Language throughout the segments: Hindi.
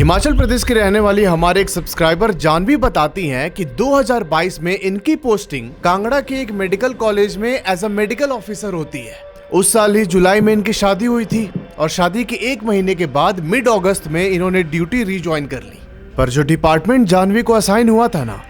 हिमाचल प्रदेश के रहने वाली हमारे एक सब्सक्राइबर जानवी बताती हैं कि 2022 में इनकी पोस्टिंग कांगड़ा के एक मेडिकल कॉलेज में एज अ मेडिकल ऑफिसर होती है। उस साल ही जुलाई में इनकी शादी हुई थी और शादी के 1 महीने के बाद मिड अगस्त में इन्होंने ड्यूटी रीज्वाइन कर ली। पर जो डिपार्टमेंट जानवी को असाइन हुआ था ना,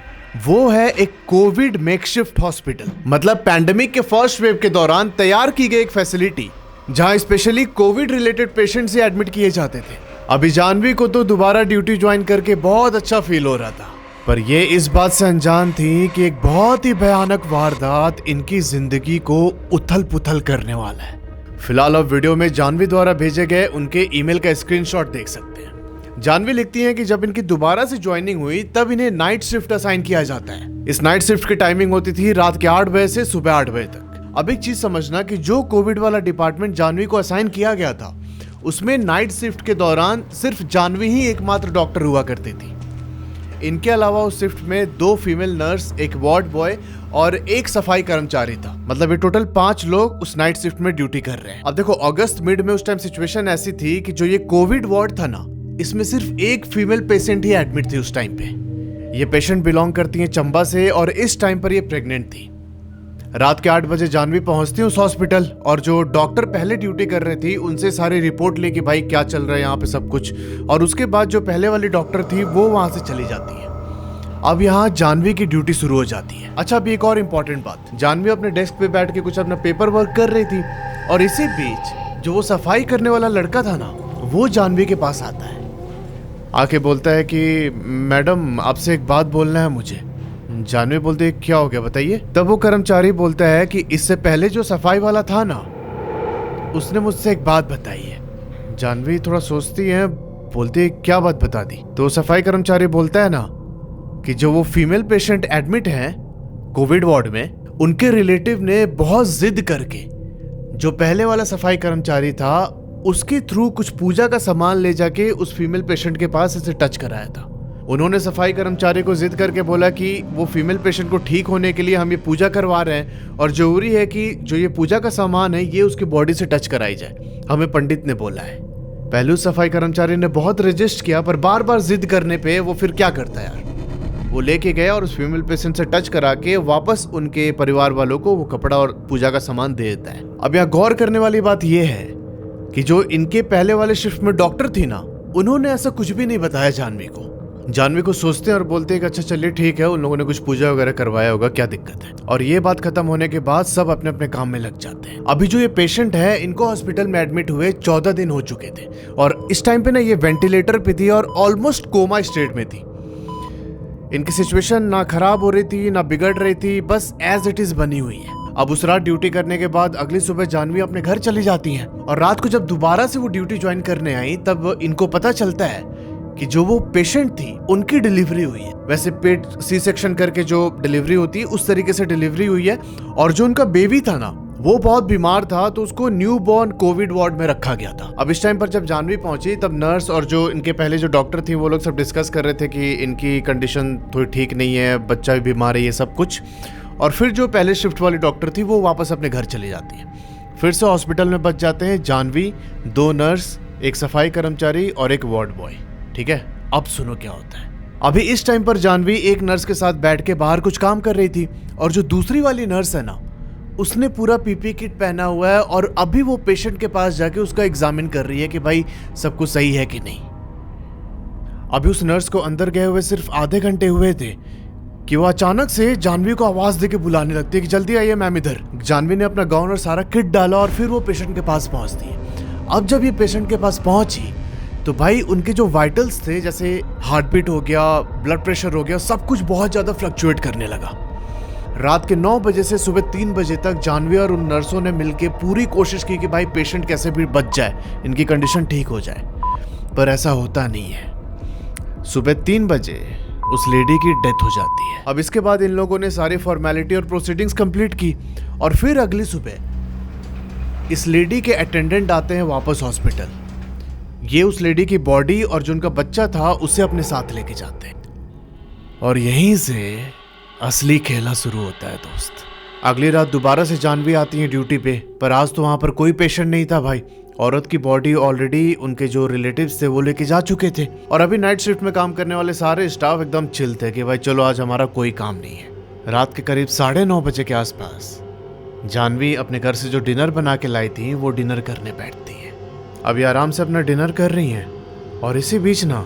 वो है एक कोविड मेकशिफ्ट हॉस्पिटल। मतलब पैंडेमिक के फर्स्ट वेव के दौरान तैयार की गई एक फैसिलिटी जहां स्पेशली कोविड रिलेटेड पेशेंट्स ही एडमिट किए जाते थे। अभी जानवी को तो दोबारा ड्यूटी ज्वाइन करके बहुत अच्छा फील हो रहा था, पर ये इस बात से अनजान थी कि एक बहुत ही भयानक वारदात इनकी जिंदगी को उथल पुथल करने वाला है। फिलहाल अब वीडियो में जानवी द्वारा भेजे गए उनके ईमेल का स्क्रीनशॉट देख सकते हैं। जानवी लिखती हैं कि जब इनकी दोबारा से ज्वाइनिंग हुई तब इन्हें नाइट शिफ्ट असाइन किया जाता है। इस नाइट शिफ्ट की टाइमिंग होती थी रात के 8 बजे से सुबह 8 बजे तक। अब एक चीज समझना कि जो कोविड वाला डिपार्टमेंट जानवी को असाइन किया गया था, उसमें नाइट शिफ्ट के दौरान सिर्फ जानवी ही एकमात्र डॉक्टर हुआ करती थी। इनके अलावा उस शिफ्ट में 2 फीमेल नर्स, एक वार्ड बॉय और एक सफाई कर्मचारी था। मतलब ये टोटल 5 लोग उस नाइट शिफ्ट में ड्यूटी कर रहे हैं। अब देखो, अगस्त मिड में उस टाइम सिचुएशन ऐसी थी कि जो ये कोविड वार्ड था ना, इसमें सिर्फ एक फीमेल पेशेंट ही एडमिट थी उस टाइम पे। ये पेशेंट बिलोंग करती है चंबा से और इस टाइम पर ये प्रेग्नेंट थी। रात के 8 बजे जानवी पहुंचती उस हॉस्पिटल और जो डॉक्टर पहले ड्यूटी कर रहे थी उनसे सारी रिपोर्ट ले कि भाई क्या चल रहा है यहाँ पे सब कुछ। और उसके बाद जो पहले वाली डॉक्टर थी वो वहां से चली जाती है। अब यहाँ जानवी की ड्यूटी शुरू हो जाती है। अच्छा, अभी एक और इम्पोर्टेंट बात, जानवी अपने डेस्क पे बैठ के कुछ अपना पेपर वर्क कर रही थी और इसी बीच जो वो सफाई करने वाला लड़का था ना, वो जानवी के पास आता है। आके बोलता है कि मैडम आपसे एक बात बोलना है मुझे। जानवी बोलते है क्या हो गया बताइए। तब वो कर्मचारी बोलता है कि इससे पहले जो सफाई वाला था ना, उसने मुझसे एक बात बताई है। जानवी थोड़ा सोचती है, बोलती है क्या बात बता दी। तो सफाई कर्मचारी बोलता है ना कि जो वो फीमेल पेशेंट एडमिट हैं कोविड वार्ड में, उनके रिलेटिव ने बहुत जिद करके जो पहले वाला सफाई कर्मचारी था उसके थ्रू कुछ पूजा का सामान ले जाके उस फीमेल पेशेंट के पास इसे टच कराया था। उन्होंने सफाई कर्मचारी को जिद करके बोला कि वो फीमेल पेशेंट को ठीक होने के लिए हम ये पूजा करवा रहे हैं और जरूरी है कि जो ये पूजा का सामान है ये उसकी बॉडी से टच कराई जाए, हमें पंडित ने बोला है। पहले उस सफाई कर्मचारी ने बहुत रेजिस्ट किया, पर बार बार जिद करने पे वो फिर क्या करता है यार, वो लेके गया और उस फीमेल पेशेंट से टच करा के वापस उनके परिवार वालों को वो कपड़ा और पूजा का सामान दे देता है। अब यहाँ गौर करने वाली बात ये है कि जो इनके पहले वाले शिफ्ट में डॉक्टर थी ना, उन्होंने ऐसा कुछ भी नहीं बताया जानवी को। जानवी को सोचते हैं और बोलते हैं कि अच्छा चलिए ठीक है, उन लोगों ने कुछ पूजा वगैरह करवाया होगा, क्या दिक्कत है। और ये बात खत्म होने के बाद सब अपने अपने काम में लग जाते हैं। अभी जो ये पेशेंट है, इनको हॉस्पिटल में एडमिट हुए 14 दिन हो चुके थे और इस टाइम पे ना ये वेंटिलेटर पे थी और ऑलमोस्ट कोमा स्टेट में थी। इनकी सिचुएशन ना खराब हो रही थी ना बिगड़ रही थी, बस एज इट इज बनी हुई है। अब उस रात ड्यूटी करने के बाद अगली सुबह जानवी अपने घर चली जाती हैं और रात को जब दोबारा से वो ड्यूटी ज्वाइन करने आई तब इनको पता चलता है कि जो वो पेशेंट थी उनकी डिलीवरी हुई है। वैसे पेट सी सेक्शन करके जो डिलीवरी होती है उस तरीके से डिलीवरी हुई है और जो उनका बेबी था ना, वो बहुत बीमार था तो उसको न्यू बॉर्न कोविड वार्ड में रखा गया था। अब इस टाइम पर जब जानवी पहुंची तब नर्स और जो इनके पहले जो डॉक्टर थी वो लोग सब डिस्कस कर रहे थे कि इनकी कंडीशन थोड़ी ठीक नहीं है, बच्चा भी बीमार है, ये सब कुछ। और फिर जो पहले शिफ्ट वाली डॉक्टर थी वो वापस अपने घर चली जाती है। फिर से हॉस्पिटल में बच जाते हैं जानवी, 2 नर्स, एक सफाई कर्मचारी और एक वार्ड बॉय। ठीक है, अब सुनो क्या होता है। अभी इस टाइम पर जानवी एक नर्स के साथ बैठ के बाहर कुछ काम कर रही थी और जो दूसरी वाली नर्स है ना, उसने पूरा पीपी किट पहना हुआ है और अभी वो पेशेंट के पास जाके उसका एग्जामिन कर रही है कि भाई सब कुछ सही है कि नहीं। अभी उस नर्स को अंदर गए हुए सिर्फ आधे घंटे हुए थे कि वो अचानक से जानवी को आवाज देके बुलाने लगती है कि जल्दी आइए मैम इधर। जानवी ने अपना गाउन और सारा किट डाला और फिर वो पेशेंट के पास पहुंचती है। अब जब ये पेशेंट के पास पहुंची तो भाई उनके जो वाइटल्स थे, जैसे हार्ट बीट हो गया, ब्लड प्रेशर हो गया, सब कुछ बहुत ज्यादा फ्लक्चुएट करने लगा। रात के 9 बजे से सुबह 3 बजे तक जानवी और उन नर्सों ने मिलकर पूरी कोशिश की कि भाई पेशेंट कैसे भी बच जाए, इनकी कंडीशन ठीक हो जाए, पर ऐसा होता नहीं है। सुबह 3 बजे उस लेडी की डेथ हो जाती है। अब इसके बाद इन लोगों ने सारी फॉर्मेलिटी और प्रोसीडिंग्स कंप्लीट की और फिर अगली सुबह इस लेडी के अटेंडेंट आते हैं वापस हॉस्पिटल। ये उस लेडी की बॉडी और जो उनका बच्चा था उसे अपने साथ लेके जाते हैं और यहीं से असली खेला शुरू होता है दोस्त। अगली रात दोबारा से जानवी आती है ड्यूटी पे, पर आज तो वहां पर कोई पेशेंट नहीं था भाई औरत की बॉडी ऑलरेडी उनके जो रिलेटिव्स थे वो लेके जा चुके थे और अभी नाइट शिफ्ट में काम करने वाले सारे स्टाफ एकदम चिल थे कि भाई चलो आज हमारा कोई काम नहीं है। रात के करीब 9:30 बजे के आसपास जानवी अपने घर से जो डिनर बना के लाई थी वो डिनर करने बैठती है। अभी आराम से अपना डिनर कर रही हैं और इसी बीच ना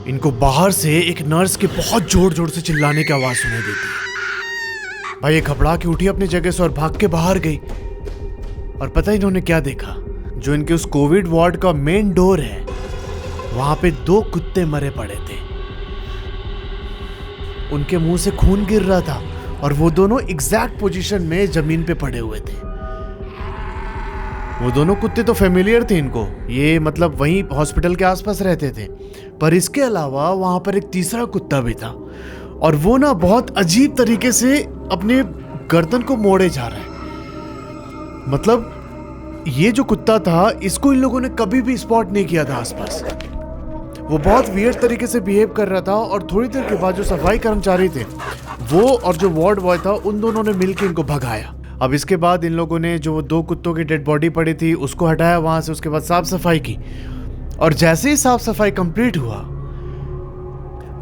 इनको बाहर से एक नर्स के बहुत जोर जोर से चिल्लाने की आवाज सुनाई देती है। भाई ये घबरा के उठी अपनी जगह से और भाग के बाहर गई और पता ही इन्होंने क्या देखा, जो इनके उस कोविड वार्ड का मेन डोर है वहां पे 2 कुत्ते मरे पड़े थे। उनके मुंह से खून गिर रहा था और वो दोनों एग्जैक्ट पोजीशन में जमीन पे पड़े हुए थे। वो दोनों कुत्ते तो फेमिलियर थे इनको, ये मतलब वहीं हॉस्पिटल के आसपास रहते थे, पर इसके अलावा वहां पर एक तीसरा कुत्ता भी था और वो ना बहुत अजीब तरीके से अपने गर्दन को मोड़े जा रहा है। मतलब ये जो कुत्ता था इसको इन लोगों ने कभी भी स्पॉट नहीं किया था आसपास। वो बहुत वियर्ड तरीके से बिहेव कर रहा था और थोड़ी देर के बाद जो सफाई कर्मचारी थे वो और जो वार्ड बॉय था उन दोनों ने मिलकर इनको भगाया। अब इसके बाद इन लोगों ने जो 2 कुत्तों की डेड बॉडी पड़ी थी उसको हटाया वहां से, उसके बाद साफ सफाई की और जैसे ही साफ सफाई कंप्लीट हुआ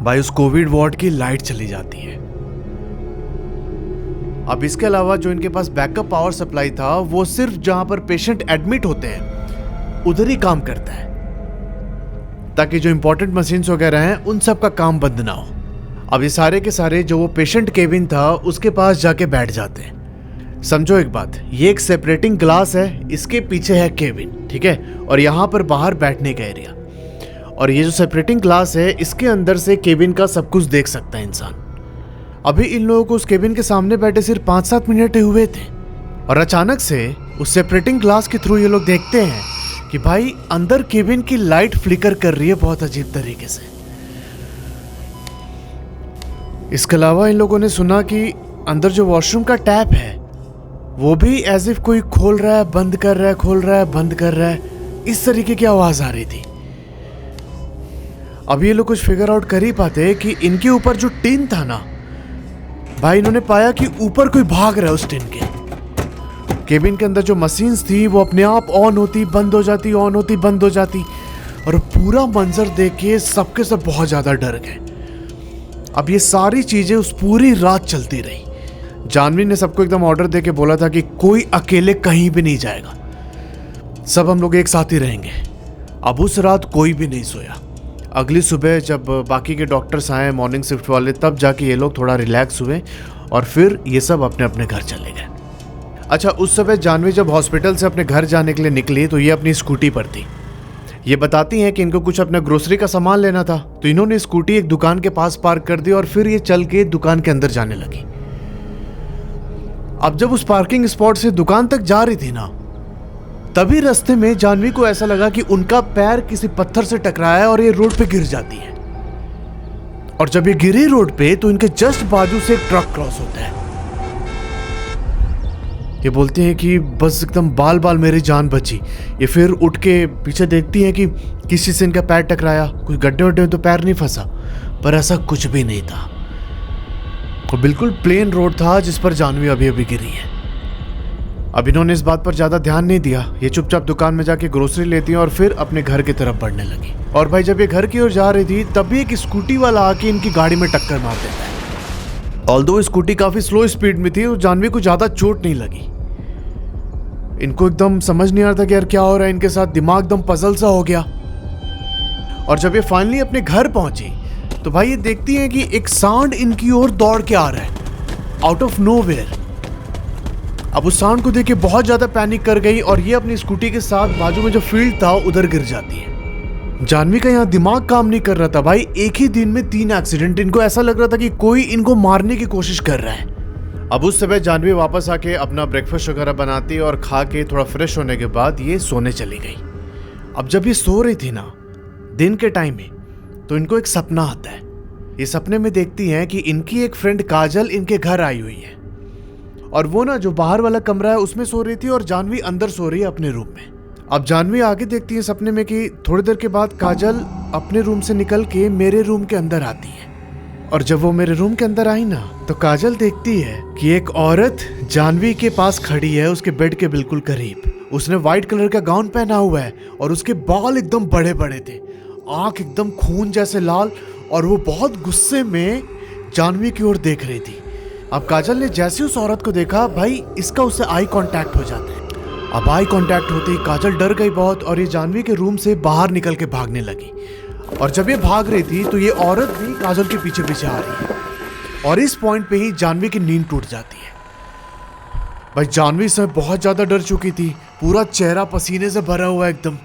भाई उस कोविड वार्ड की लाइट चली जाती है। अब इसके अलावा जो इनके पास बैकअप पावर सप्लाई था वो सिर्फ जहां पर पेशेंट एडमिट होते हैं उधर ही काम करता है, ताकि जो इंपॉर्टेंट मशीन्स वगैरह हैं उन सब का काम बंद ना हो। अब ये सारे के सारे जो वो पेशेंट केबिन था उसके पास जाके बैठ जाते हैं। समझो एक बात, ये एक सेपरेटिंग ग्लास है, इसके पीछे है केबिन, ठीक है, और यहाँ पर बाहर बैठने का एरिया, और ये जो सेपरेटिंग ग्लास है इसके अंदर से केबिन का सब कुछ देख सकता है इंसान। अभी इन लोगों को उस केबिन के सामने बैठे सिर्फ 5-7 मिनट हुए थे और अचानक से उस सेपरेटिंग ग्लास के थ्रू ये लोग देखते हैं कि भाई अंदर केबिन की लाइट फ्लिकर कर रही है बहुत अजीब तरीके से। इसके अलावा इन लोगों ने सुना कि अंदर जो वॉशरूम का टैप है वो भी एज इफ कोई खोल रहा है बंद कर रहा है, खोल रहा है बंद कर रहा है, इस तरीके की आवाज आ रही थी। अब ये लोग कुछ फिगर आउट कर ही पाते कि इनके ऊपर जो टिन था ना भाई, इन्होंने पाया कि ऊपर कोई भाग रहा है उस टिन के। केबिन के अंदर जो मशीन्स थी वो अपने आप ऑन होती बंद हो जाती, ऑन होती बंद हो जाती, और पूरा मंजर देख के सबके सब बहुत ज्यादा डर गए। अब ये सारी चीजें उस पूरी रात चलती रही। जानवी ने सबको एकदम ऑर्डर देके बोला था कि कोई अकेले कहीं भी नहीं जाएगा, सब हम लोग एक साथ ही रहेंगे। अब उस रात कोई भी नहीं सोया। अगली सुबह जब बाकी के डॉक्टर्स आए मॉर्निंग शिफ्ट वाले, तब जाके ये लोग थोड़ा रिलैक्स हुए और फिर ये सब अपने अपने घर चले गए। अच्छा, उस समय जानवी जब हॉस्पिटल से अपने घर जाने के लिए निकली तो ये अपनी स्कूटी पर थी। ये बताती हैं कि इनको कुछ अपना ग्रोसरी का सामान लेना था, तो इन्होंने स्कूटी एक दुकान के पास पार्क कर दी और फिर ये चल के दुकान के अंदर जाने लगी। अब जब उस पार्किंग स्पॉट से दुकान तक जा रही थी ना, तभी रास्ते में जानवी को ऐसा लगा कि उनका पैर किसी पत्थर से टकराया और ये रोड पे गिर जाती है। और जब ये गिरी रोड पे तो इनके जस्ट बाजू से एक ट्रक क्रॉस होता है। ये बोलते हैं कि बस एकदम बाल बाल मेरी जान बची। ये फिर उठ के पीछे देखती हैं कि किसी से इनका पैर टकराया, कुछ गड्ढे वड्ढे में तो पैर नहीं फंसा, पर ऐसा कुछ भी नहीं था। तो बिल्कुल प्लेन रोड था जिस पर जानवी अभी अभी गिरी है। अब इन्होंने इस बात पर ज्यादा ध्यान नहीं दिया। ये चुपचाप दुकान में जाके ग्रोसरी लेती हैं और फिर अपने घर की तरफ बढ़ने लगी। और भाई जब ये घर की ओर जा रही थी तभी एक स्कूटी वाला आके इनकी गाड़ी में टक्कर मार देता है। ऑल्दो स्कूटी काफी स्लो स्पीड में थी और जानवी को ज्यादा चोट नहीं लगी। इनको एकदम समझ नहीं आ रहा था कि यार क्या हो रहा है इनके साथ, दिमाग एकदम पजल सा हो गया। और जब ये फाइनली अपने घर पहुंची तो भाई ये देखती हैं कि एक सांड इनकी ओर दौड़ के आ रहा है आउट ऑफ नोवेयर। अब उस सांड को देख के बहुत ज्यादा पैनिक कर गई और ये अपनी स्कूटी के साथ बाजू में जो फील्ड था उधर गिर जाती है। जानवी का यहाँ दिमाग काम नहीं कर रहा था भाई, एक ही दिन में 3 एक्सीडेंट। इनको ऐसा लग रहा था कि कोई इनको मारने की कोशिश कर रहा है। अब उस समय जानवी वापस आके अपना ब्रेकफास्ट वगैरह बनाती और खा के थोड़ा फ्रेश होने के बाद ये सोने चली गई। अब जब ये सो रही थी ना दिन के टाइम में, तो इनको एक सपना आता है। ये सपने में देखती हैं कि इनकी एक फ्रेंड काजल इनके घर आई हुई है और वो ना जो बाहर वाला कमरा है उसमें सो रही थी और जानवी अंदर सो रही है अपने रूम में। अब जानवी आगे देखती है सपने में कि थोड़ी देर के बाद काजल अपने रूम से निकल के मेरे रूम के अंदर आती है और जब वो मेरे रूम के अंदर आई ना, तो काजल देखती है कि एक औरत जानवी के पास खड़ी है, उसके बेड के बिल्कुल करीब। उसने व्हाइट कलर का गाउन पहना हुआ है और उसके बाल एकदम बड़े बड़े थे, आंख एकदम खून जैसे लाल, और वो बहुत गुस्से में जानवी की ओर देख रही थी। अब काजल ने जैसे उस औरत को देखा, भाई इसका उससे आई कांटेक्ट हो जाता है। अब आई कांटेक्ट होते ही काजल डर गई बहुत, और ये जानवी के रूम से बाहर निकल के भागने लगी। और जब ये भाग रही थी तो ये औरत भी काजल के पीछे पीछे आ रही है, और इस पॉइंट पे ही जानवी की नींद टूट जाती है। भाई जानवी से बहुत ज्यादा डर चुकी थी, पूरा चेहरा पसीने से भरा हुआ एकदम।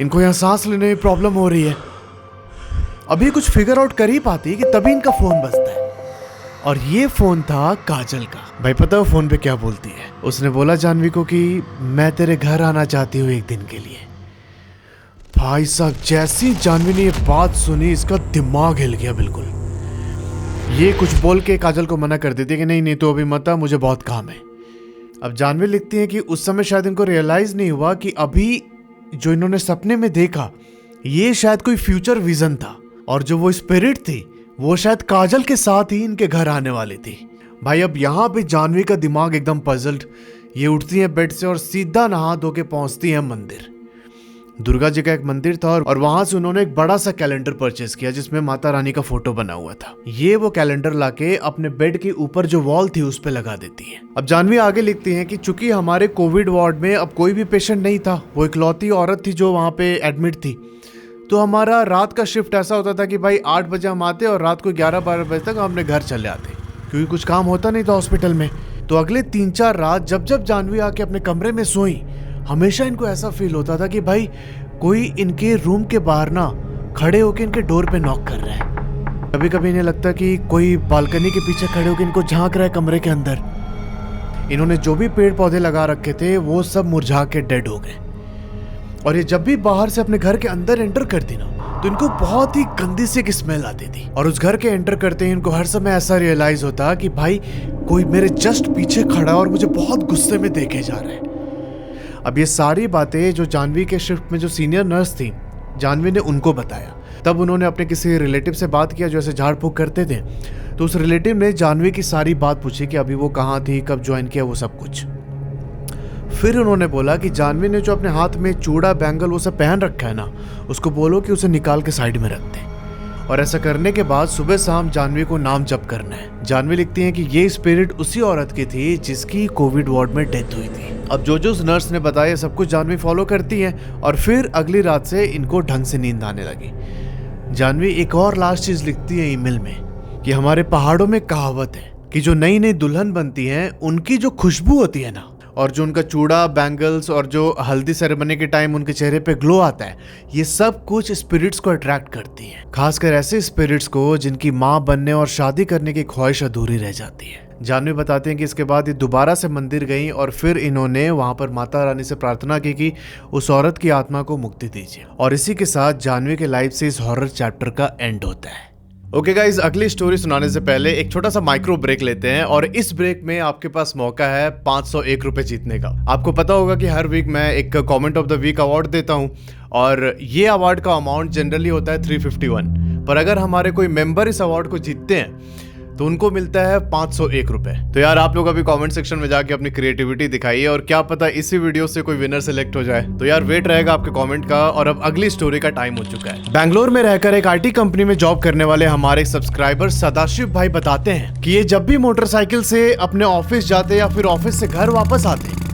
इनको यहाँ सांस लेने में प्रॉब्लम हो रही है। अभी कुछ फिगर आउट कर ही पाती कि तभी इनका फोन बजता है, और ये फोन था काजल का। भाई पता है फोन पे क्या बोलती है? उसने बोला जानवी को कि मैं तेरे घर आना चाहती हूँ एक दिन के लिए। भाई साहब जैसी जानवी ने ये बात सुनी, इसका दिमाग हिल गया बिल्कुल। ये कुछ बोल के काजल को मना कर देती है कि नहीं नहीं तो अभी मत आ, मुझे बहुत काम है। अब जानवी लिखती है कि उस समय शायद इनको रियलाइज नहीं हुआ कि अभी जो इन्होंने सपने में देखा ये शायद कोई फ्यूचर विजन था, और जो वो स्पिरिट थी वो शायद काजल के साथ ही इनके घर आने वाली थी। भाई अब यहाँ पे जानवी का दिमाग एकदम पजल्ड। ये उठती है बेड से और सीधा नहा धो के पहुंचती है मंदिर। दुर्गा जी का एक मंदिर था, और वहां से उन्होंने एक बड़ा सा कैलेंडर परचेज किया जिसमें माता रानी का फोटो बना हुआ था। ये वो कैलेंडर लाके अपने बेड के ऊपर जो वॉल थी उस पे लगा देती है। अब जानवी आगे लिखती है कि चूंकि हमारे कोविड वार्ड में अब कोई भी पेशेंट नहीं था, वो इकलौती औरत थी जो वहां पे एडमिट थी, तो हमारा रात का शिफ्ट ऐसा होता था कि भाई 8 बजे हम आते और रात को 11-12 बजे तक हम अपने घर चले आते, क्योंकि कुछ काम होता नहीं था हॉस्पिटल में। तो अगले 3-4 रात जब जब जानवी आके अपने कमरे में सोई, हमेशा इनको ऐसा फील होता था कि भाई कोई इनके रूम के बाहर ना खड़े होकर इनके डोर पे नॉक कर रहा है। कभी कभी इन्हें लगता कि कोई बालकनी के पीछे खड़े होकर इनको झांक रहा है कमरे के अंदर। इन्होंने जो भी पेड़ पौधे लगा रखे थे वो सब मुरझा के डेड हो गए, और ये जब भी बाहर से अपने घर के अंदर एंटर करती ना, तो इनको बहुत ही गंदी सी एक स्मेल आती थी। और उस घर के एंटर करते ही इनको हर समय ऐसा रियलाइज होता कि भाई कोई मेरे जस्ट पीछे खड़ा और मुझे बहुत गुस्से में देखे जा रहा है। अब ये सारी बातें जो जानवी के शिफ्ट में जो सीनियर नर्स थी, जानवी ने उनको बताया। तब उन्होंने अपने किसी रिलेटिव से बात किया जो ऐसे झाड़ फूक करते थे, तो उस रिलेटिव ने जानवी की सारी बात पूछी कि अभी वो कहाँ थी, कब ज्वाइन किया, वो सब कुछ। फिर उन्होंने बोला कि जानवी ने जो अपने हाथ में चूड़ा बैंगल वो सब पहन रखा है ना, उसको बोलो कि उसे निकाल के साइड में रख दे, और ऐसा करने के बाद सुबह शाम जानवी को नाम जप करना है। जानवी लिखती है कि ये स्पिरिट उसी औरत की थी जिसकी कोविड वार्ड में डेथ हुई थी। अब जो उस नर्स ने बताया सब कुछ जानवी फॉलो करती है, और फिर अगली रात से इनको ढंग से नींद आने लगी। जानवी एक और लास्ट चीज लिखती है ईमेल में कि हमारे पहाड़ों में कहावत है कि जो नई नई दुल्हन बनती है उनकी जो खुशबू होती है ना, और जो उनका चूड़ा बैंगल्स और जो हल्दी सेरेमनी के टाइम उनके चेहरे पे ग्लो आता है, ये सब कुछ स्पिरिट्स को अट्रैक्ट करती है, खासकर ऐसे स्पिरिट्स को जिनकी माँ बनने और शादी करने की ख्वाहिश अधूरी रह जाती है। जानवी बताते हैं कि इसके बाद ये दोबारा से मंदिर गई, और फिर इन्होंने वहां पर माता रानी से प्रार्थना की कि उस औरत की आत्मा को मुक्ति दीजिए। और इसी के साथ जानवी के लाइफ से इस हॉरर चैप्टर का एंड होता है। ओके गाइज, अगली स्टोरी सुनाने से पहले एक छोटा सा माइक्रो ब्रेक लेते हैं, और इस ब्रेक में आपके पास मौका है 501 रुपए जीतने का। आपको पता होगा कि हर वीक मैं एक comment of the week award देता हूं, और ये अवार्ड का अमाउंट जनरली होता है 351, पर अगर हमारे कोई मेंबर इस अवार्ड को जीतते हैं तो उनको मिलता है 501 रुपए। तो यार आप लोग अभी कमेंट सेक्शन में जाके अपनी क्रिएटिविटी दिखाइए, और क्या पता इसी वीडियो से कोई विनर सिलेक्ट हो जाए। तो यार वेट रहेगा आपके कमेंट का, और अब अगली स्टोरी का टाइम हो चुका है। बैंगलोर में रहकर एक IT कंपनी में जॉब करने वाले हमारे सब्सक्राइबर सदाशिव भाई बताते हैं कि ये जब भी मोटरसाइकिल से अपने ऑफिस जाते या फिर ऑफिस से घर वापस आते,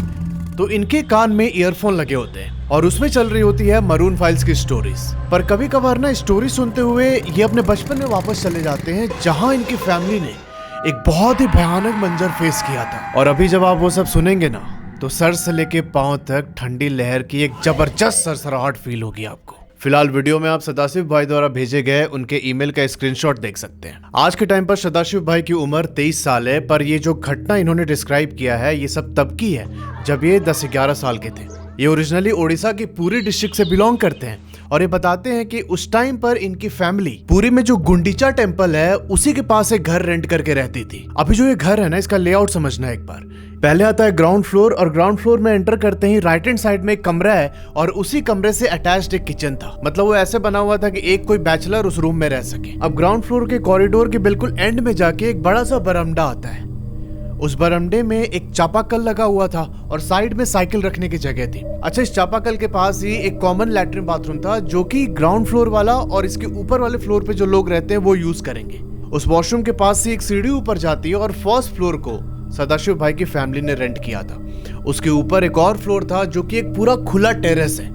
तो इनके कान में ईयरफोन लगे होते हैं, और उसमें चल रही होती है मरून फाइल्स की स्टोरीज। पर कभी कभार ना स्टोरी सुनते हुए ये अपने बचपन में वापस चले जाते हैं, जहां इनकी फैमिली ने एक बहुत ही भयानक मंजर फेस किया था। और अभी जब आप वो सब सुनेंगे ना, तो सर से लेके पांव तक ठंडी लहर की एक जबरदस्त सरसराहट फील होगी आपको। फिलहाल वीडियो में आप सदाशिव भाई द्वारा भेजे गए उनके ईमेल का स्क्रीनशॉट देख सकते हैं। आज के टाइम पर सदाशिव भाई की उम्र 23 साल है, पर ये जो घटना इन्होंने डिस्क्राइब किया है ये सब तब की है जब ये 10-11 साल के थे। ये ओरिजिनली ओडिशा की पूरी डिस्ट्रिक्ट से बिलोंग करते हैं, और ये बताते हैं कि उस टाइम पर इनकी फैमिली पूरी में जो गुंडीचा टेम्पल है उसी के पास एक घर रेंट करके रहती थी। अभी जो ये घर है ना, इसका लेआउट समझना एक बार। पहले आता है ग्राउंड फ्लोर, और ग्राउंड फ्लोर में एंटर करते ही राइट हैंड साइड में एक कमरा है और उसी कमरे से अटैच्ड एक किचन था। मतलब वो ऐसे बना हुआ था कि एक कोई बैचलर उस रूम में रह सके। अब ग्राउंड फ्लोर के कॉरिडोर के बिल्कुल एंड में जाके एक बड़ा सा बरामदा आता है। उस बरामदे में एक चापाकल लगा हुआ था और साइड में साइकिल रखने की जगह थी। अच्छा, इस चापाकल के पास ही एक कॉमन लैट्रिन बाथरूम था जो कि ग्राउंड फ्लोर वाला और इसके ऊपर वाले फ्लोर पे जो लोग रहते हैं वो यूज करेंगे। उस वॉशरूम के पास से एक सीढ़ी ऊपर जाती है और फर्स्ट फ्लोर को सदाशिव भाई की फैमिली ने रेंट किया था। उसके ऊपर एक और फ्लोर था जो कि एक पूरा खुला टेरेस है।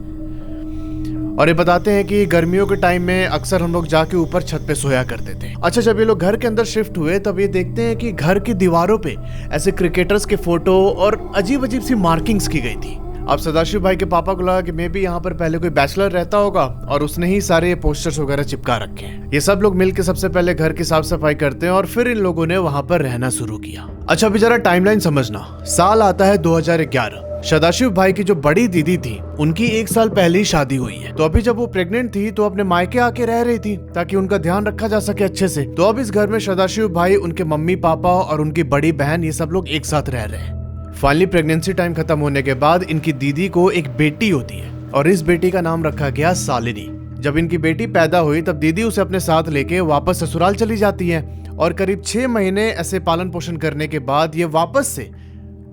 और ये बताते हैं कि गर्मियों के टाइम में अक्सर हम लोग जाके ऊपर छत पे सोया करते थे। अच्छा, जब ये लोग घर के अंदर शिफ्ट हुए तब ये देखते हैं कि घर की दीवारों पे ऐसे क्रिकेटर्स के फोटो और अजीब अजीब सी मार्किंग्स की गई थी। अब सदाशिव भाई के पापा को लगा कि मे बी यहाँ पर पहले कोई बैचलर रहता होगा और उसने ही सारे पोस्टर्स वगैरह चिपका रखे हैं। ये सब लोग मिलकर सबसे पहले घर की साफ सफाई करते हैं और फिर इन लोगों ने वहाँ पर रहना शुरू किया। अच्छा, अभी जरा टाइमलाइन समझना। साल आता है 2011। सदाशिव भाई की जो बड़ी दीदी थी उनकी 1 साल पहले ही शादी हुई है। तो अभी जब वो प्रेग्नेंट थी तो अपने मायके आके रह रही थी ताकि उनका ध्यान रखा जा सके अच्छे से। तो अब इस घर में सदाशिव भाई, उनके मम्मी पापा और उनकी बड़ी बहन, ये सब लोग एक साथ रह रहे हैं। फाइनली प्रेगनेंसी टाइम खत्म होने के बाद इनकी दीदी को एक बेटी होती है और इस बेटी का नाम रखा गया सालिनी। जब इनकी बेटी पैदा हुई तब दीदी उसे अपने साथ लेके वापस ससुराल चली जाती है और करीब 6 महीने ऐसे पालन पोषण करने के बाद ये वापस से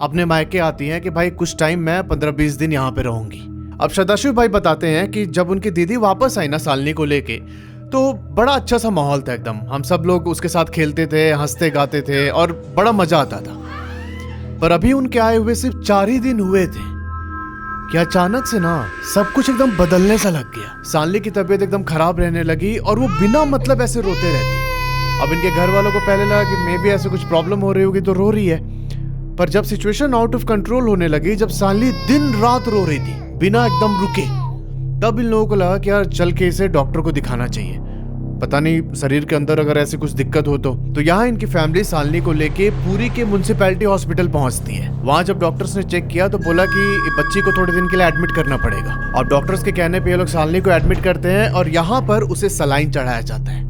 अपने मायके आती हैं कि भाई कुछ टाइम मैं 15-20 दिन यहाँ पे रहूंगी। अब सदाशिव भाई बताते हैं कि जब उनकी दीदी वापस आई ना सालिनी को लेके, तो बड़ा अच्छा सा माहौल था एकदम। हम सब लोग उसके साथ खेलते थे, हंसते गाते थे और बड़ा मजा आता था। पर अभी उनके आए हुए सिर्फ 4 ही दिन हुए थे कि अचानक से ना सब कुछ एकदम बदलने सा लग गया। सालिनी की तबीयत एकदम खराब रहने लगी और वो बिना मतलब ऐसे रोते रहती। अब इनके घर वालों को पहले लगा कि मे बी ऐसे कुछ प्रॉब्लम हो रही होगी तो रो रही है। पर जब सिचुएशन आउट ऑफ कंट्रोल होने लगी, जब सालिनी दिन रात रो रही थी बिना एकदम रुके, तब इन लोगों को लगा कि यार चल के इसे डॉक्टर को दिखाना चाहिए। पता नहीं शरीर के अंदर अगर ऐसी कुछ दिक्कत हो तो यहाँ इनकी फैमिली सालिनी को लेके पूरी के म्युनिसिपैलिटी हॉस्पिटल पहुंचती है। वहां जब डॉक्टर्स ने चेक किया तो बोला कि बच्ची को थोड़े दिन के लिए एडमिट करना पड़ेगा। और डॉक्टर्स के कहने पे ये लोग सालिनी को एडमिट करते हैं और यहाँ पर उसे सलाइन चढ़ाया जाता है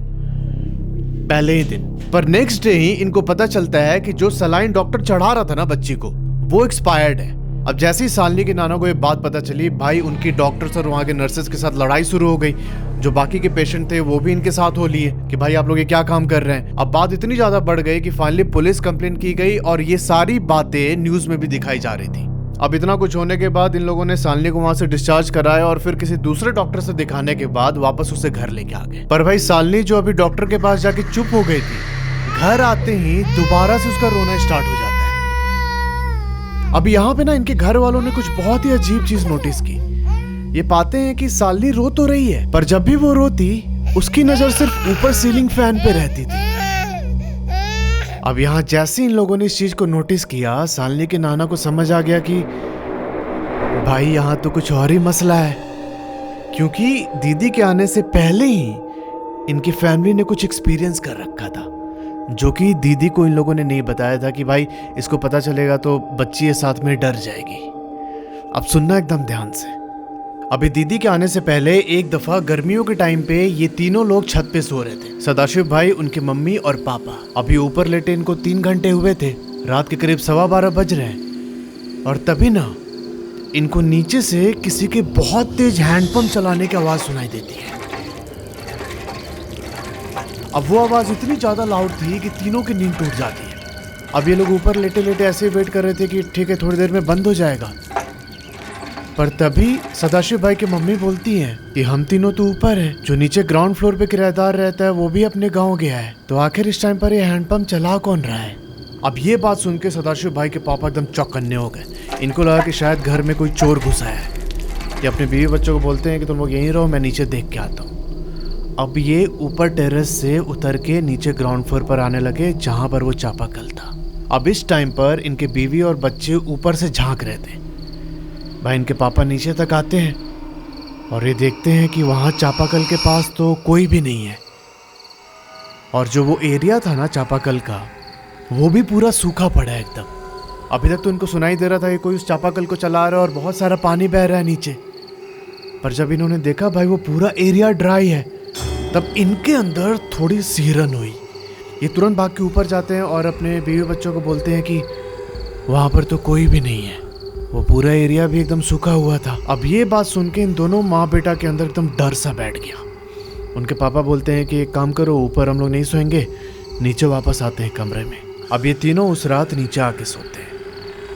पहले ही दिन। पर नेक्स्ट डे ही इनको पता चलता है कि जो सलाइन डॉक्टर चढ़ा रहा था ना बच्ची को, वो एक्सपायर्ड है। अब जैसे ही सालिनी के नाना को ये बात पता चली, भाई उनकी डॉक्टर्स और वहाँ के नर्सेस के साथ लड़ाई शुरू हो गई। जो बाकी के पेशेंट थे वो भी इनके साथ हो लिए कि भाई आप लोग ये क्या काम कर रहे हैं। अब बात इतनी ज्यादा बढ़ गई कि फाइनली पुलिस कंप्लेंट की गई और ये सारी बातें न्यूज में भी दिखाई जा रही थी। अब इतना कुछ होने के बाद इन लोगों ने सालिनी को वहां से डिस्चार्ज कराया और फिर किसी दूसरे डॉक्टर से दिखाने के बाद वापस उसे घर लेके आ गए। पर भाई सालिनी जो अभी डॉक्टर के पास जाके चुप हो गई थी, घर आते ही दोबारा से उसका रोना स्टार्ट हो जाता है। अब यहाँ पे ना इनके घर वालों ने कुछ बहुत ही अजीब चीज नोटिस की। ये पाते हैं कि सालिनी रो तो रही है, पर जब भी वो रोती उसकी नजर सिर्फ ऊपर सीलिंग फैन पे रहती थी। अब यहाँ जैसे इन लोगों ने इस चीज को नोटिस किया, सालिनी के नाना को समझ आ गया कि भाई यहाँ तो कुछ और ही मसला है। क्योंकि दीदी के आने से पहले ही इनकी फैमिली ने कुछ एक्सपीरियंस कर रखा था, जो कि दीदी को इन लोगों ने नहीं बताया था कि भाई इसको पता चलेगा तो बच्ची ये साथ में डर जाएगी। अब सुनना एकदम ध्यान से। अभी दीदी के आने से पहले एक दफा गर्मियों के टाइम पे ये तीनों लोग छत पे सो रहे थे, सदाशिव भाई, उनकी मम्मी और पापा। अभी ऊपर लेटे इनको 3 घंटे हुए थे, रात के करीब 12:15 बज रहे हैं। और तभी ना इनको नीचे से किसी के बहुत तेज हैंडपंप चलाने की आवाज सुनाई देती है। अब वो आवाज इतनी ज्यादा लाउड थी कि तीनों की नींद टूट जाती है। अब ये लोग ऊपर लेटे लेटे ऐसे वेट कर रहे थे कि ठीक है थोड़ी देर में बंद हो जाएगा। पर तभी सदाशिव भाई की मम्मी बोलती हैं कि हम तीनों तो ऊपर हैं, जो नीचे ग्राउंड फ्लोर पे किराएदार रहता है वो भी अपने गांव गया है, तो आखिर इस टाइम पर ये हैंडपंप चला कौन रहा है। अब ये बात सुन के सदाशिव भाई के पापा एकदम चौकन्ने हो गए। इनको लगा कि शायद घर में कोई चोर घुसा है। ये अपने बीवी बच्चों को बोलते हैं कि तुम लोग यहीं रहो, मैं नीचे देख के आता हूँ। अब ये ऊपर टेरेस से उतर के नीचे ग्राउंड फ्लोर पर आने लगे जहाँ पर वो चापाकल था। अब इस टाइम पर इनके बीवी और बच्चे ऊपर से झांक रहे थे। भाई इनके पापा नीचे तक आते हैं और ये देखते हैं कि वहाँ चापाकल के पास तो कोई भी नहीं है। और जो वो एरिया था ना चापाकल का, वो भी पूरा सूखा पड़ा है एकदम। अभी तक तो इनको सुनाई दे रहा था कि कोई उस चापाकल को चला रहा है और बहुत सारा पानी बह रहा है नीचे। पर जब इन्होंने देखा भाई वो पूरा एरिया ड्राई है, तब इनके अंदर थोड़ी सिहरन हुई। ये तुरंत भाग के ऊपर जाते हैं और अपने बीवी बच्चों को बोलते हैं कि वहाँ पर तो कोई भी नहीं है, वो पूरा एरिया भी एकदम सूखा हुआ था। अब ये बात सुन के इन दोनों माँ बेटा के अंदर एकदम डर सा बैठ गया। उनके पापा बोलते हैं कि एक काम करो, ऊपर हम लोग नहीं सोएंगे, नीचे वापस आते हैं कमरे में। अब ये तीनों उस रात नीचे आके सोते हैं।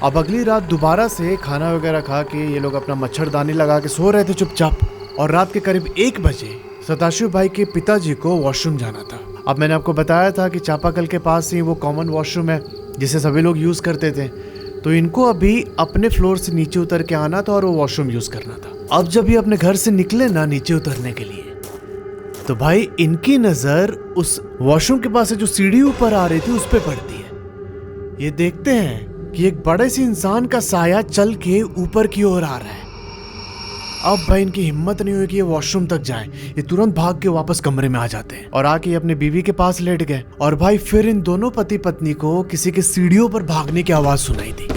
अब अगली रात दोबारा से खाना वगैरह खा के ये लोग अपना मच्छरदानी लगा के सो रहे थे चुपचाप। और रात के करीब 1 बजे सदाशिव भाई के पिताजी को वॉशरूम जाना था। अब मैंने आपको बताया था कि चापाकल के पास ही वो कॉमन वॉशरूम है जिसे सभी लोग यूज़ करते थे। तो इनको अभी अपने फ्लोर से नीचे उतर के आना था और वो वॉशरूम यूज़ करना था। अब जब ये अपने घर से निकले ना नीचे उतरने के लिए, तो भाई इनकी नज़र उस वॉशरूम के पास से जो सीढ़ी ऊपर आ रही थी उस पर पड़ती है। ये देखते हैं कि एक बड़े से इंसान का साया चल के ऊपर की ओर आ रहा है। अब भाई इनकी हिम्मत नहीं हुई कि ये वॉशरूम तक जाएं। ये तुरंत भाग के वापस कमरे में आ जाते हैं और आके अपने बीवी के पास लेट गए। और भाई फिर इन दोनों पति पत्नी को किसी के सीढ़ियों पर भागने की आवाज सुनाई दी।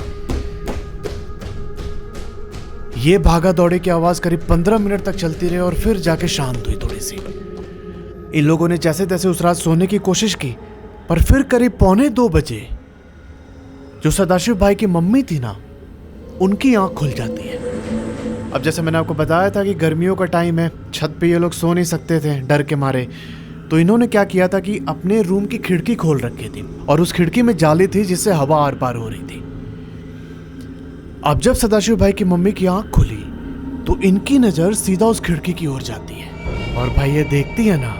ये भागा दौड़े की आवाज करीब 15 मिनट तक चलती रही और फिर जाके शांत हुई थोड़ी सी। इन लोगों ने जैसे तैसे उस रात सोने की कोशिश की, पर फिर करीब 1:45 बजे जो सदाशिव भाई की मम्मी थी ना, उनकी आंख खुल जाती है। अब जैसे मैंने आपको बताया था कि गर्मियों का टाइम है, छत पे ये लोग सो नहीं सकते थे डर के मारे। तो इन्होंने क्या किया था कि अपने रूम की खिड़की खोल रखी थी और उस खिड़की में जाली थी जिससे हवा आर पार हो रही थी। अब जब सदाशिव भाई की मम्मी की आंख खुली तो इनकी नजर सीधा उस खिड़की की ओर जाती है और भाई ये देखती है ना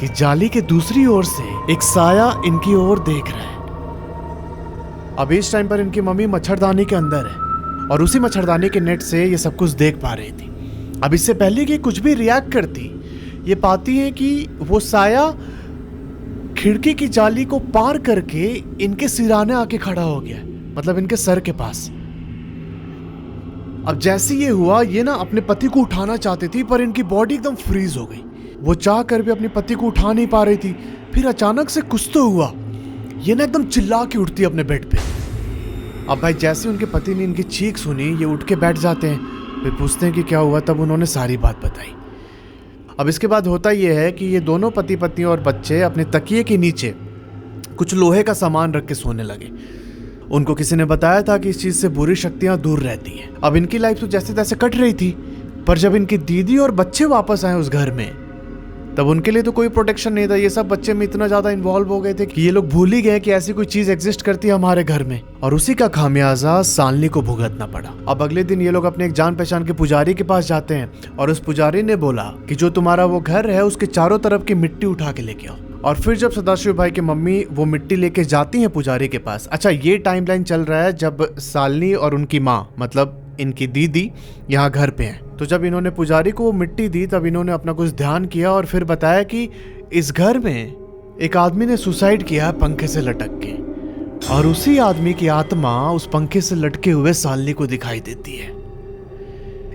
कि जाली के दूसरी ओर से एक साया इनकी ओर देख रहा है। अब इस टाइम पर इनकी मम्मी मच्छरदानी के अंदर है और उसी मच्छरदानी के नेट से ये सब कुछ देख पा रही थी। अब इससे पहले कि कुछ भी रिएक्ट करती, ये पाती है कि वो साया खिड़की की जाली को पार करके इनके सिराने आके खड़ा हो गया, मतलब इनके सर के पास। अब जैसे ये हुआ, ये ना अपने पति को उठाना चाहती थी पर इनकी बॉडी एकदम फ्रीज हो गई। वो चाह कर भी अपने पति को उठा नहीं पा रही थी। फिर अचानक से कुछ तो हुआ, ये ना एकदम चिल्ला के उठती है अपने बेड पे। अब भाई जैसे उनके पति ने इनकी चीख सुनी, ये उठ के बैठ जाते हैं। फिर पूछते हैं कि क्या हुआ, तब उन्होंने सारी बात बताई। अब इसके बाद होता यह है कि ये दोनों पति पत्नी और बच्चे अपने तकिए के नीचे कुछ लोहे का सामान रख के सोने लगे। उनको किसी ने बताया था कि इस चीज से बुरी शक्तियां दूर रहती हैं। अब इनकी लाइफ तो जैसे तैसे कट रही थी, पर जब इनकी दीदी और बच्चे वापस आए उस घर में, तब उनके लिए तो कोई प्रोटेक्शन नहीं था। ये सब बच्चे में इतना ज्यादा इन्वॉल्व हो गए थे कि ये लोग भूल ही गए कि ऐसी कोई चीज एग्जिस्ट करती है हमारे घर में। और उसी का खामियाजा सालनी को भुगतना पड़ा। अब अगले दिन ये लोग अपने एक जान पहचान के पुजारी के पास जाते हैं और उस पुजारी ने बोला कि जो तुम्हारा वो घर है उसके चारों तरफ की मिट्टी उठा के लेके आओ। और फिर जब सदाशिव भाई की मम्मी वो मिट्टी लेके जाती है पुजारी के पास। अच्छा, ये टाइमलाइन चल रहा है जब सालनी और उनकी माँ, मतलब इनकी दीदी, यहाँ घर पे हैं। तो जब इन्होंने पुजारी को वो मिट्टी दी, तब इन्होंने अपना कुछ ध्यान किया और फिर बताया कि इस घर में एक आदमी ने सुसाइड किया पंखे से लटक के, और उसी आदमी की आत्मा उस पंखे से लटके हुए सालनी को दिखाई देती है।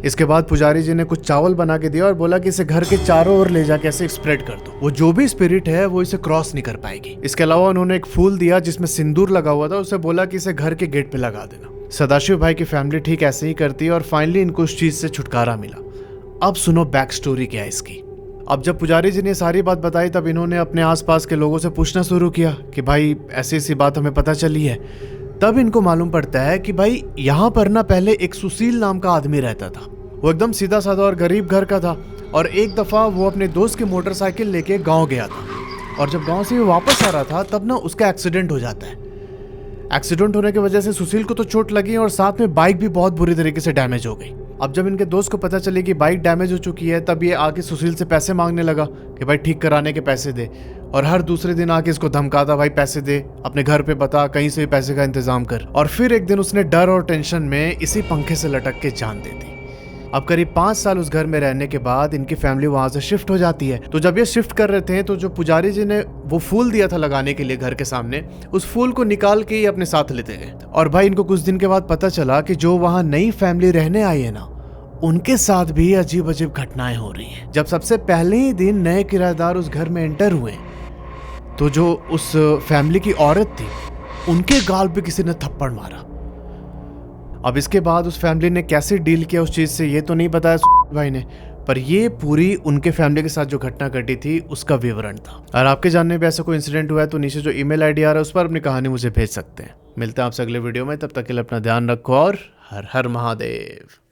इसके बाद पुजारी जी ने कुछ चावल बना के दिया और बोला कि इसे घर के चारों ओर ले जाके ऐसे स्प्रेड कर दो, वो जो भी स्पिरिट है वो इसे क्रॉस नहीं कर पाएगी। इसके अलावा उन्होंने एक फूल दिया जिसमें सिंदूर लगा हुआ था, उसे बोला कि इसे घर के गेट पे लगा देना। सदाशिव भाई की फैमिली ठीक ऐसे ही करती है और फाइनली इनको उस चीज से छुटकारा मिला। अब सुनो बैक स्टोरी क्या है इसकी। अब जब पुजारी जी ने सारी बात बताई, तब इन्होंने अपने आसपास के लोगों से पूछना शुरू किया कि भाई ऐसी ऐसी बात हमें पता चली है। तब इनको मालूम पड़ता है कि भाई यहाँ पर ना पहले एक सुशील नाम का आदमी रहता था। वो एकदम सीधा साधा और गरीब घर का था और एक दफा वो अपने दोस्त की मोटरसाइकिल लेके गांव गया था और जब गांव से वो वापस आ रहा था तब ना उसका एक्सीडेंट हो जाता है। एक्सीडेंट होने की वजह से सुशील को तो चोट लगी और साथ में बाइक भी बहुत बुरी तरीके से डैमेज हो गई। अब जब इनके दोस्त को पता चले कि बाइक डैमेज हो चुकी है, तब ये आके सुशील से पैसे मांगने लगा कि भाई ठीक कराने के पैसे दे, और हर दूसरे दिन आके इसको धमकाता, भाई पैसे दे, अपने घर पे बता, कहीं से भी पैसे का इंतजाम कर। और फिर एक दिन उसने डर और टेंशन में इसी पंखे से लटक के जान दे दी। अब करीब 5 साल उस घर में रहने के बाद इनकी फैमिली वहां से शिफ्ट हो जाती है। तो जब ये शिफ्ट कर रहे थे तो जो पुजारी जी ने वो फूल दिया था लगाने के लिए घर के सामने, उस फूल को निकाल के ये अपने साथ लेते गए। और भाई इनको कुछ दिन के बाद पता चला कि जो वहां नई फैमिली रहने आई है ना, उनके साथ भी अजीब अजीब घटनाएं हो रही हैं। जब सबसे पहले ही दिन नए किराएदार उस घर में एंटर हुए तो जो उस फैमिली की औरत थी, उनके गाल पे किसी ने थप्पड़ मारा। अब इसके बाद उस फैमिली ने कैसे डील किया उस चीज से ये तो नहीं बताया भाई ने, पर ये पूरी उनके फैमिली के साथ जो घटना घटी थी उसका विवरण था। और आपके जानने में ऐसा कोई इंसिडेंट हुआ है तो नीचे जो ईमेल आईडी आ रहा है उस पर अपनी कहानी मुझे भेज सकते हैं। मिलते हैं आपसे अगले वीडियो में, तब तक के लिए अपना ध्यान रखो और हर हर महादेव।